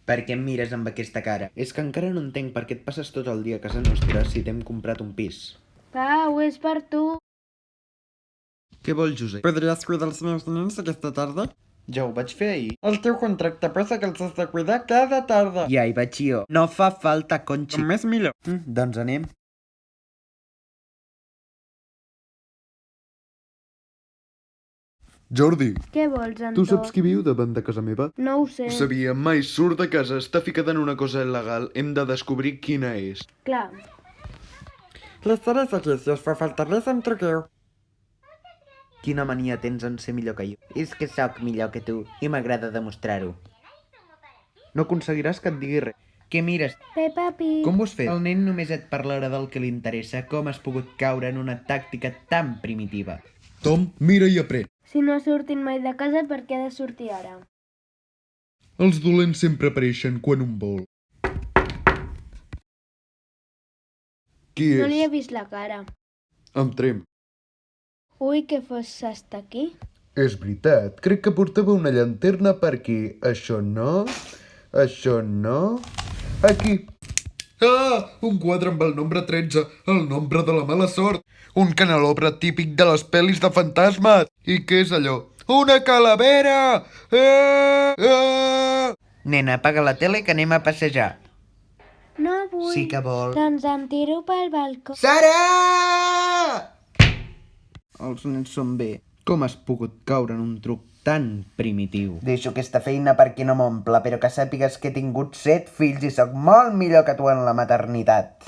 Per què em mires amb aquesta cara? És que encara no entenc per què et passes tot el dia a casa nostra si t'hem comprat un pis. Pau, és per tu. Què vol, Josep? Podries cuidar els meus nens aquesta tarda? Ja ho vaig fer ahir. El teu contracte posa que els has de cuidar cada tarda. Ja hi vaig jo. No fa falta, Conxi. Com més millor. Doncs anem. Jordi, Què vols, Antó? tu saps qui viu davant de casa meva? No ho sé. Ho sabia, mai surt de casa, està ficada en una cosa il·legal. Hem de descobrir quina és. Clar. Les seré aquí, si us fa falta res em truqueu. Quina mania tens en ser millor que jo. És que sóc millor que tu i m'agrada demostrar-ho. No aconseguiràs que et digui res. Què mires? Peppa Pig. Com ho has fet? El nen només et parlarà del que li interessa. Com has pogut caure en una tàctica tan primitiva? Tom, mira i aprèn. Si no ha sortit mai de casa, per què ha de sortir ara? Els dolents sempre apareixen quan un vol. Qui No li he és? vist la cara. Entrem. Ui, que fos hasta aquí. És veritat, crec que portava una llanterna per aquí. Això no, això no... Aquí. Ah! Un quadre amb el nombre 13, el nombre de la mala sort. Un canelobre típic de les pel·lis de fantasmes. I què és allò? Una calavera! Ah! Ah! Nena, apaga la tele que anem a passejar. No vull. Sí que vol. Doncs em tiro pel balcó. Sara! Els nens són bé. Com has pogut caure en un truc tan primitiu? Deixo aquesta feina perquè no m'omple, però que sàpigues que he tingut 7 fills i sóc molt millor que tu en la maternitat.